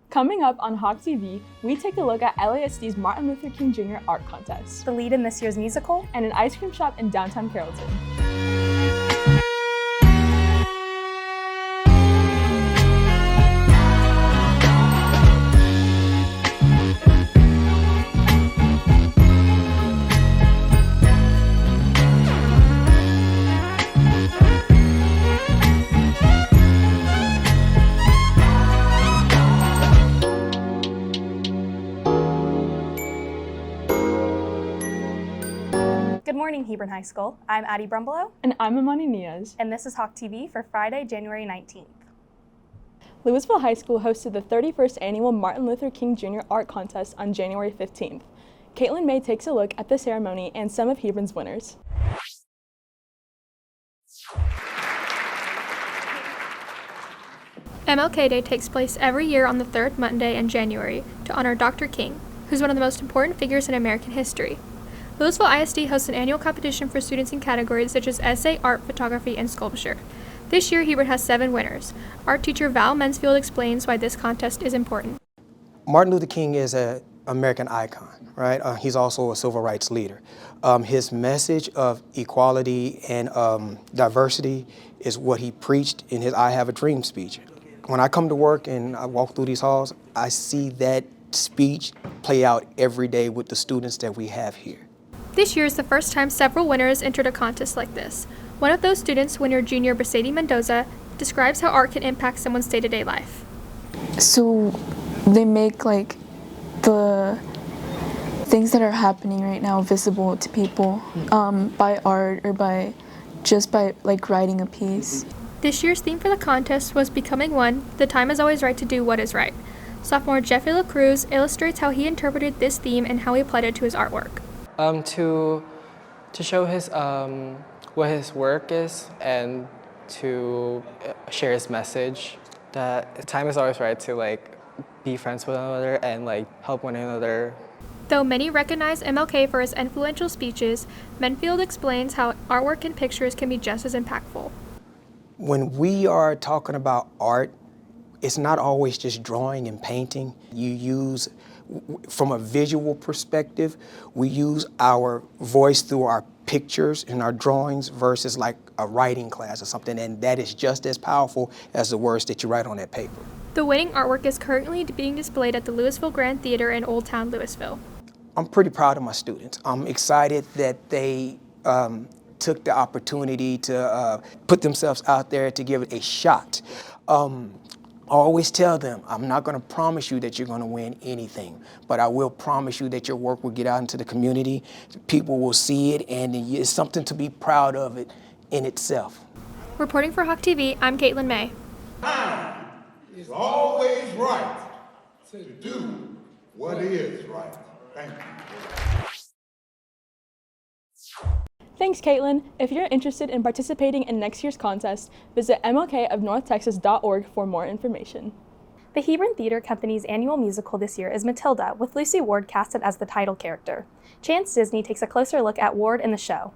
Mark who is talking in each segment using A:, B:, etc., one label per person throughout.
A: Coming up on Hawk TV, we take a look at LISD's Martin Luther King Jr. Art Contest,
B: the lead in this year's musical,
A: and an ice cream shop in downtown Carrollton.
B: Good morning, Hebron High School. I'm Addie Brumbelow.
A: And I'm Imani Niaz.
B: And this is Hawk TV for Friday, January 19th.
A: Louisville High School hosted the 31st annual Martin Luther King Jr. Art Contest on January 15th. Caitlin May takes a look at the ceremony and some of Hebron's winners.
C: MLK Day takes place every year on the third Monday in January to honor Dr. King, who's one of the most important figures in American history. Louisville ISD hosts an annual competition for students in categories such as essay, art, photography, and sculpture. This year, Hebron has 7 winners. Art teacher Val Mansfield explains why this contest is important.
D: Martin Luther King is an American icon, right? He's also a civil rights leader. His message of equality and diversity is what he preached in his I Have a Dream speech. When I come to work and I walk through these halls, I see that speech play out every day with the students that we have here.
C: This year is the first time several winners entered a contest like this. One of those students, winner junior Mercedes Mendoza, describes how art can impact someone's day-to-day life.
E: So they make like the things that are happening right now visible to people by art or by like writing a piece.
C: This year's theme for the contest was Becoming One, the time is always right to do what is right. Sophomore Jeffrey LaCruz illustrates how he interpreted this theme and how he applied it to his artwork.
F: To show his what his work is and to share his message that time is always right to like be friends with one another and like help one another.
C: Though many recognize MLK for his influential speeches, Menfield explains how artwork and pictures can be just as impactful.
D: When we are talking about art, it's not always just drawing and painting. You use, from a visual perspective, we use our voice through our pictures and our drawings versus like a writing class or something, and that is just as powerful as the words that you write on that paper.
C: The winning artwork is currently being displayed at the Louisville Grand Theater in Old Town Louisville.
D: I'm pretty proud of my students. I'm excited that they took the opportunity to put themselves out there to give it a shot. I always tell them, I'm not going to promise you that you're going to win anything, but I will promise you that your work will get out into the community, people will see it, and it's something to be proud of it in itself.
C: Reporting for Hawk TV, I'm Caitlin May.
G: Time is always right to do what is right. Thank you.
A: Thanks, Caitlin. If you're interested in participating in next year's contest, visit mlkofnorthtexas.org for more information.
B: The Hebron Theater Company's annual musical this year is Matilda, with Lucy Ward casted as the title character. Chance Disney takes a closer look at Ward in the show.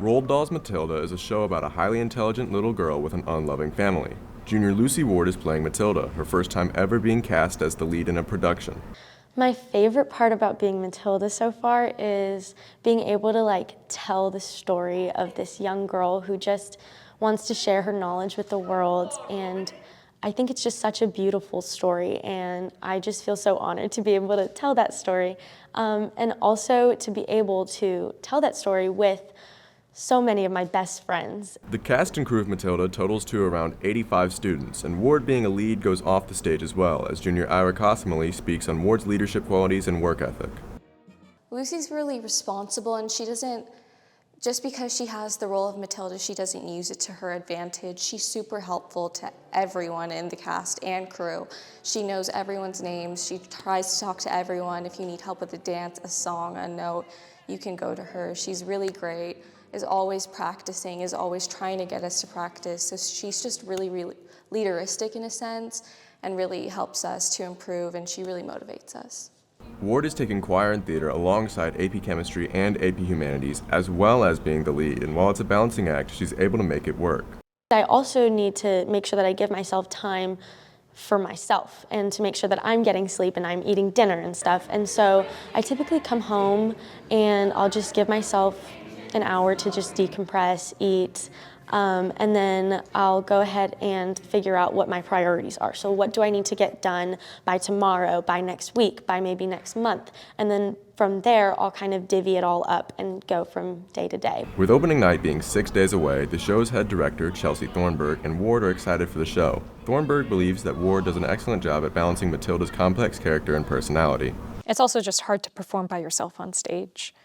H: Roald Dahl's Matilda is a show about a highly intelligent little girl with an unloving family. Junior Lucy Ward is playing Matilda, her first time ever being cast as the lead in a production.
I: My favorite part about being Matilda so far is being able to tell the story of this young girl who just wants to share her knowledge with the world, and I think it's just such a beautiful story, and I just feel so honored to be able to tell that story, and also to be able to tell that story with so many of my best friends.
H: The cast and crew of Matilda totals to around 85 students, and Ward being a lead goes off the stage as well, as junior Ira Cosimile speaks on Ward's leadership qualities and work ethic.
J: Lucy's really responsible, and she doesn't, just because she has the role of Matilda, she doesn't use it to her advantage. She's super helpful to everyone in the cast and crew. She knows everyone's names. She tries to talk to everyone. If you need help with a dance, a song, a note, you can go to her. She's really great, is always practicing, is always trying to get us to practice. So she's just really, really leaderistic in a sense and really helps us to improve, and she really motivates us.
H: Ward is taking choir and theater alongside AP Chemistry and AP Humanities, as well as being the lead, and while it's a balancing act, she's able to make it work.
I: I also need to make sure that I give myself time for myself and to make sure that I'm getting sleep and I'm eating dinner and stuff. And so I typically come home and I'll just give myself an hour to just decompress, eat, and then I'll go ahead and figure out what my priorities are. So what do I need to get done by tomorrow, by next week, by maybe next month? And then from there, I'll kind of divvy it all up and go from day to day.
H: With opening night being 6 days away, the show's head director, Chelsea Thornburg, and Ward are excited for the show. Thornburg believes that Ward does an excellent job at balancing Matilda's complex character and personality.
K: It's also just hard to perform by yourself on stage.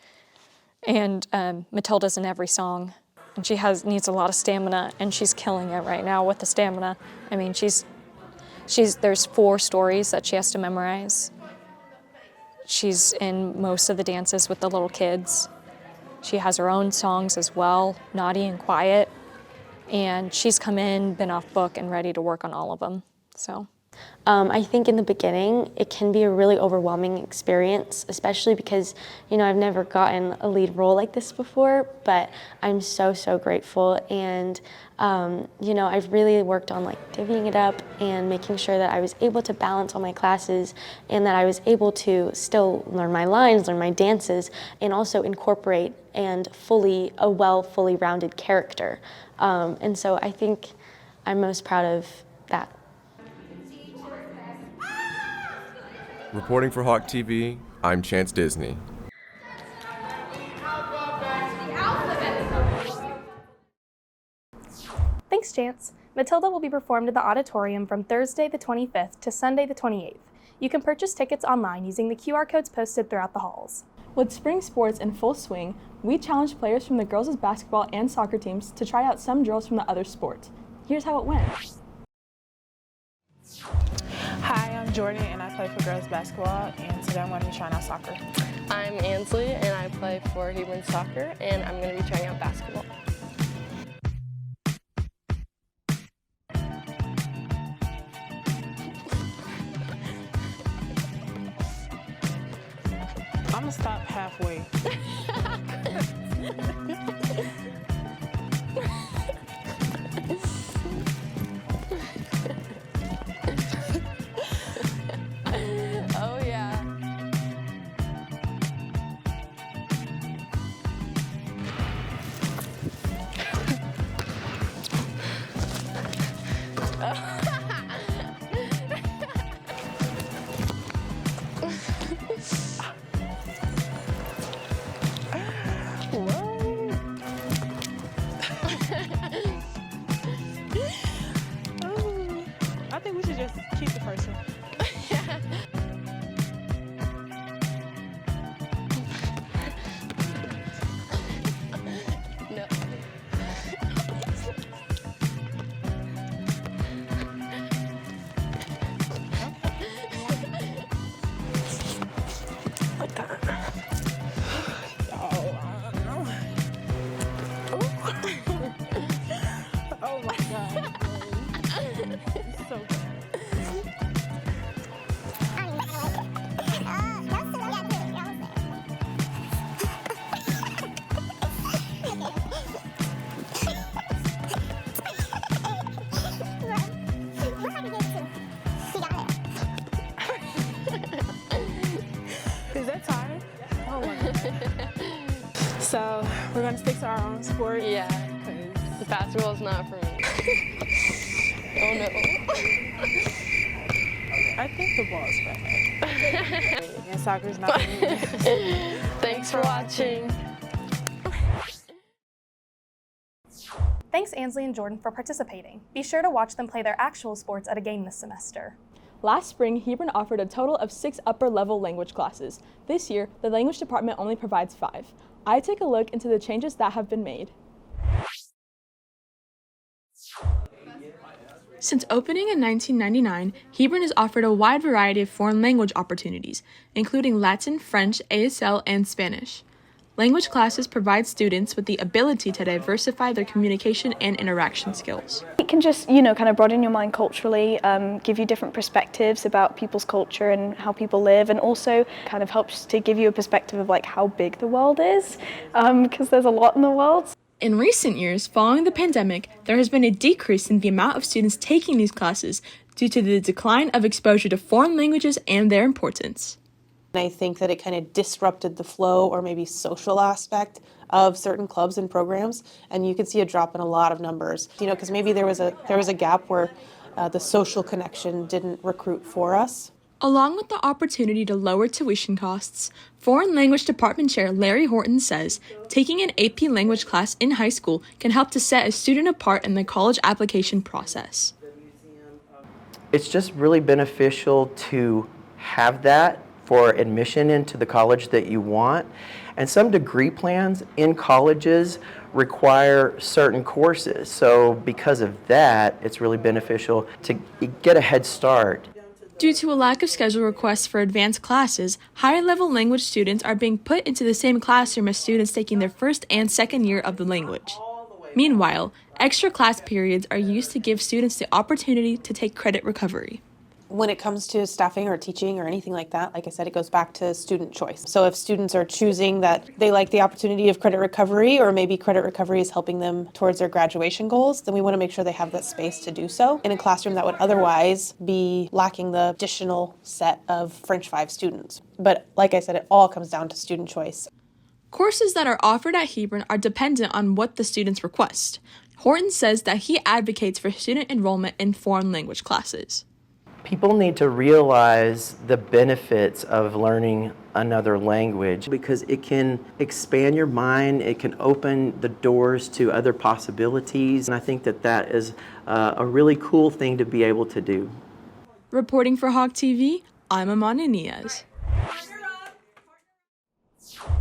K: And Matilda's in every song, and she needs a lot of stamina, and she's killing it right now with the stamina. I mean, there's 4 stories that she has to memorize. She's in most of the dances with the little kids. She has her own songs as well, Naughty and Quiet, and she's come in, been off book, and ready to work on all of them. So.
I: I think in the beginning, it can be a really overwhelming experience, especially because, I've never gotten a lead role like this before, but I'm so, so grateful. And, I've really worked on divvying it up and making sure that I was able to balance all my classes and that I was able to still learn my lines, learn my dances, and also incorporate and fully rounded character. And so I think I'm most proud of that.
H: Reporting for Hawk TV, I'm Chance Disney.
B: Thanks, Chance. Matilda will be performed in the auditorium from Thursday the 25th to Sunday the 28th. You can purchase tickets online using the QR codes posted throughout the halls.
A: With spring sports in full swing, we challenged players from the girls' basketball and soccer teams to try out some drills from the other sports. Here's how it went.
L: Hi, I'm Jordan and I play for girls basketball, and today I'm going to be trying out soccer.
M: I'm Ansley and I play for Hebron soccer, and I'm going to be trying out basketball.
L: I'm going to stop halfway.
M: Oh yeah.
L: I think we should just keep the first one.
M: No.
L: Like that. Oh my God. It's so good. Is that time? Oh my God. So we're gonna stick to our own sport.
M: Yeah. Basketball's not for me. Oh no.
L: I think the ball is bad. And soccer's not for me.
M: Thanks for watching.
B: Thanks, Ansley and Jordan, for participating. Be sure to watch them play their actual sports at a game this semester.
A: Last spring, Hebron offered a total of 6 upper-level language classes. This year, the language department only provides 5. I take a look into the changes that have been made. Since opening in 1999, Hebron has offered a wide variety of foreign language opportunities, including Latin, French, ASL, and Spanish. language classes provide students with the ability to diversify their communication and interaction skills.
N: It can just, kind of broaden your mind culturally, give you different perspectives about people's culture and how people live, and also kind of helps to give you a perspective of like how big the world is, because there's a lot in the world.
A: In recent years, following the pandemic, there has been a decrease in the amount of students taking these classes due to the decline of exposure to foreign languages and their importance.
O: I think that it kind of disrupted the flow or maybe social aspect of certain clubs and programs, and you could see a drop in a lot of numbers. Because maybe there was a gap where the social connection didn't recruit for us.
A: Along with the opportunity to lower tuition costs, Foreign Language Department Chair Larry Horton says taking an AP language class in high school can help to set a student apart in the college application process.
P: It's just really beneficial to have that for admission into the college that you want. And some degree plans in colleges require certain courses. So because of that, it's really beneficial to get a head start.
A: Due to a lack of schedule requests for advanced classes, higher-level language students are being put into the same classroom as students taking their first and second year of the language. Meanwhile, extra class periods are used to give students the opportunity to take credit recovery.
O: When it comes to staffing or teaching or anything like that, like I said, it goes back to student choice. So if students are choosing that they like the opportunity of credit recovery, or maybe credit recovery is helping them towards their graduation goals, then we want to make sure they have that space to do so in a classroom that would otherwise be lacking the additional set of French 5 students. But like I said, it all comes down to student choice.
A: Courses that are offered at Hebron are dependent on what the students request. Horton says that he advocates for student enrollment in foreign language classes.
P: People need to realize the benefits of learning another language because it can expand your mind, it can open the doors to other possibilities, and I think that is a really cool thing to be able to do.
A: Reporting for Hawk TV, I'm Amanda Niaz.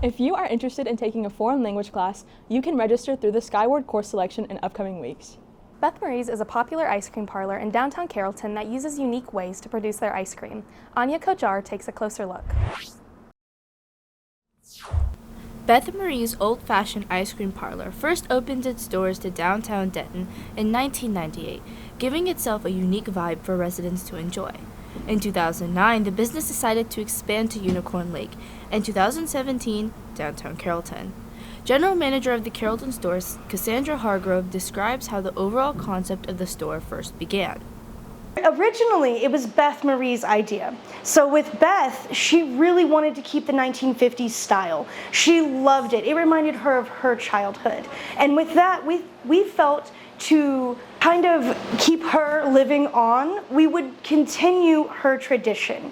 A: If you are interested in taking a foreign language class, you can register through the Skyward course selection in upcoming weeks.
B: Beth Maries is a popular ice cream parlor in downtown Carrollton that uses unique ways to produce their ice cream. Anya Kojar takes a closer look.
Q: Beth Maries Old Fashioned Ice Cream Parlor first opened its doors to downtown Denton in 1998, giving itself a unique vibe for residents to enjoy. In 2009, the business decided to expand to Unicorn Lake, and 2017, downtown Carrollton. General Manager of the Carrollton store, Cassandra Hargrove, describes how the overall concept of the store first began.
R: Originally, it was Beth Marie's idea. So with Beth, she really wanted to keep the 1950s style. She loved it. It reminded her of her childhood. And with that, we felt to kind of keep her living on, we would continue her tradition.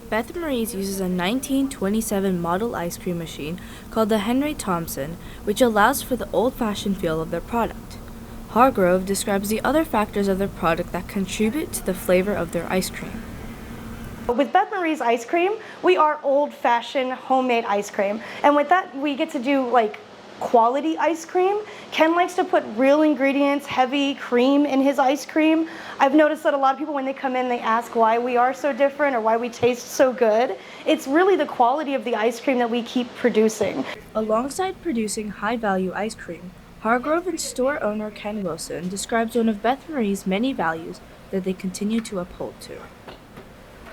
Q: Beth Maries uses a 1927 model ice cream machine called the Henry Thompson, which allows for the old-fashioned feel of their product. Hargrove describes the other factors of their product that contribute to the flavor of their ice cream.
R: With Beth Marie's ice cream, we are old-fashioned homemade ice cream. And with that, we get to do quality ice cream. Ken likes to put real ingredients, heavy cream in his ice cream. I've noticed that a lot of people, when they come in, they ask why we are so different or why we taste so good. It's really the quality of the ice cream that we keep producing.
Q: Alongside producing high-value ice cream, Hargrove and store owner Ken Wilson describes one of Beth Marie's many values that they continue to uphold to.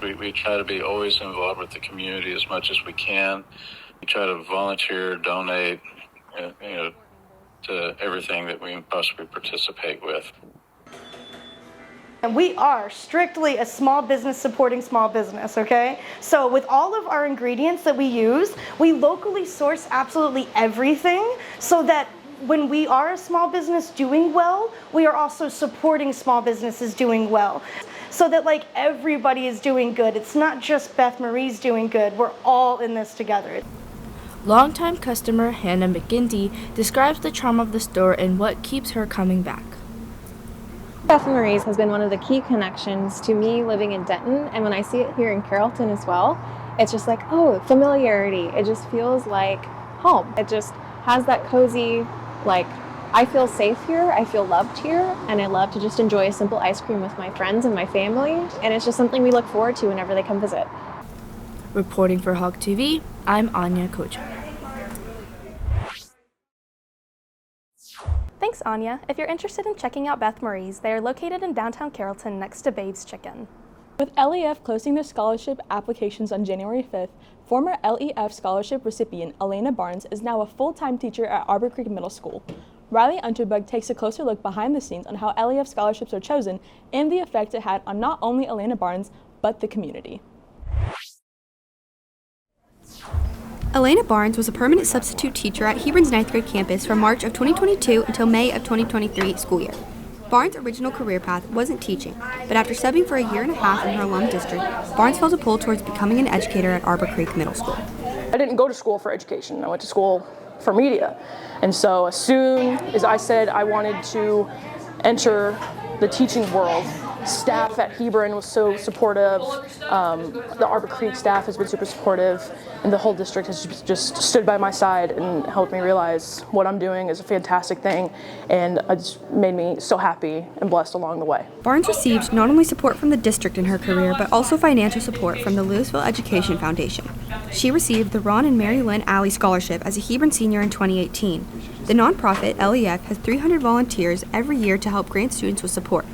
S: We try to be always involved with the community as much as we can. We try to volunteer, donate, to everything that we can possibly participate with.
R: And we are strictly a small business supporting small business, okay? So with all of our ingredients that we use, we locally source absolutely everything so that when we are a small business doing well, we are also supporting small businesses doing well. So that everybody is doing good. It's not just Beth Marie's doing good. We're all in this together.
Q: Longtime customer Hannah McGinty describes the charm of the store and what keeps her coming back.
T: Beth Maries has been one of the key connections to me living in Denton, and when I see it here in Carrollton as well, it's just familiarity. It just feels like home. It just has that cozy, I feel safe here, I feel loved here, and I love to just enjoy a simple ice cream with my friends and my family, and it's just something we look forward to whenever they come visit.
Q: Reporting for Hawk TV, I'm Anya Kocha.
B: Thanks, Anya. If you're interested in checking out Beth Maries, they are located in downtown Carrollton next to Babe's Chicken.
A: With LEF closing their scholarship applications on January 5th, former LEF scholarship recipient Elena Barnes is now a full-time teacher at Arbor Creek Middle School. Riley Unterbug takes a closer look behind the scenes on how LEF scholarships are chosen and the effect it had on not only Elena Barnes, but the community.
U: Elena Barnes was a permanent substitute teacher at Hebron's 9th grade campus from March of 2022 until May of 2023 school year. Barnes' original career path wasn't teaching, but after subbing for a year and a half in her alum district, Barnes felt a pull towards becoming an educator at Arbor Creek Middle School.
V: I didn't go to school for education. I went to school for media. And so as soon as I said I wanted to enter the teaching world, staff at Hebron was so supportive. The Arbor Creek staff has been super supportive, and the whole district has just stood by my side and helped me realize what I'm doing is a fantastic thing, and it's made me so happy and blessed along the way.
U: Barnes received not only support from the district in her career, but also financial support from the Louisville Education Foundation. She received the Ron and Mary Lynn Alley Scholarship as a Hebron senior in 2018. The nonprofit LEF has 300 volunteers every year to help grant students with support.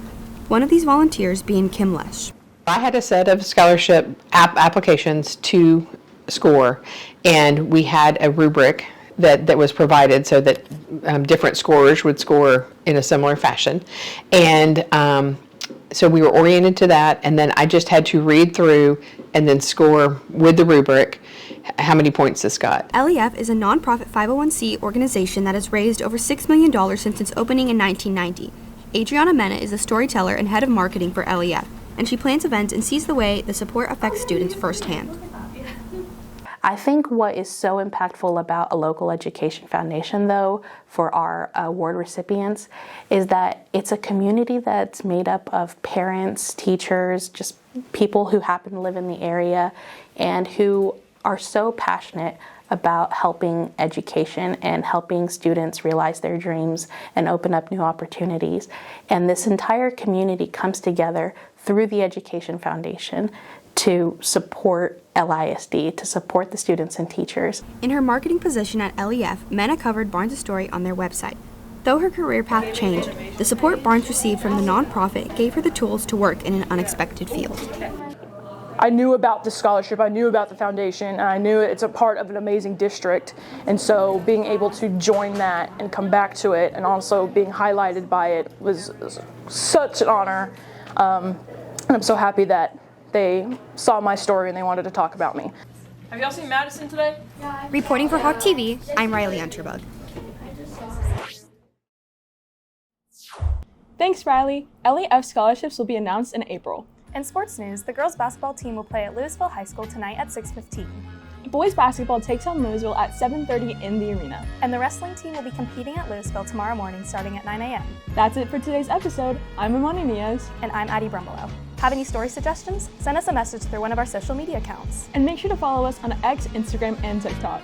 U: One of these volunteers being Kim Lesh.
W: I had a set of scholarship applications to score, and we had a rubric that was provided so that different scorers would score in a similar fashion. And so we were oriented to that, and then I just had to read through and then score with the rubric how many points this got.
U: LEF is a nonprofit 501c organization that has raised over $6 million since its opening in 1990. Adriana Mena is the storyteller and head of marketing for LEF, and she plans events and sees the way the support affects students firsthand.
X: I think what is so impactful about a local education foundation, though, for our award recipients, is that it's a community that's made up of parents, teachers, just people who happen to live in the area and who are so passionate about helping education and helping students realize their dreams and open up new opportunities. And this entire community comes together through the Education Foundation to support LISD, to support the students and teachers.
U: In her marketing position at LEF, Mena covered Barnes' story on their website. Though her career path changed, the support Barnes received from the nonprofit gave her the tools to work in an unexpected field.
V: I knew about the scholarship, I knew about the foundation, and I knew it's a part of an amazing district. And so being able to join that and come back to it and also being highlighted by it was such an honor. And I'm so happy that they saw my story and they wanted to talk about me.
L: Have y'all seen Madison today?
U: Reporting for Hawk TV, I'm Riley Unterbug.
A: Thanks, Riley. LEF scholarships will be announced in April.
B: In sports news, the girls basketball team will play at Louisville High School tonight at 6:15.
A: Boys basketball takes on Louisville at 7:30 in the arena.
B: And the wrestling team will be competing at Louisville tomorrow morning starting at 9 a.m.
A: That's it for today's episode. I'm Imani Niaz.
B: And I'm Addie Brumbelow. Have any story suggestions? Send us a message through one of our social media accounts.
A: And make sure to follow us on X, Instagram, and TikTok.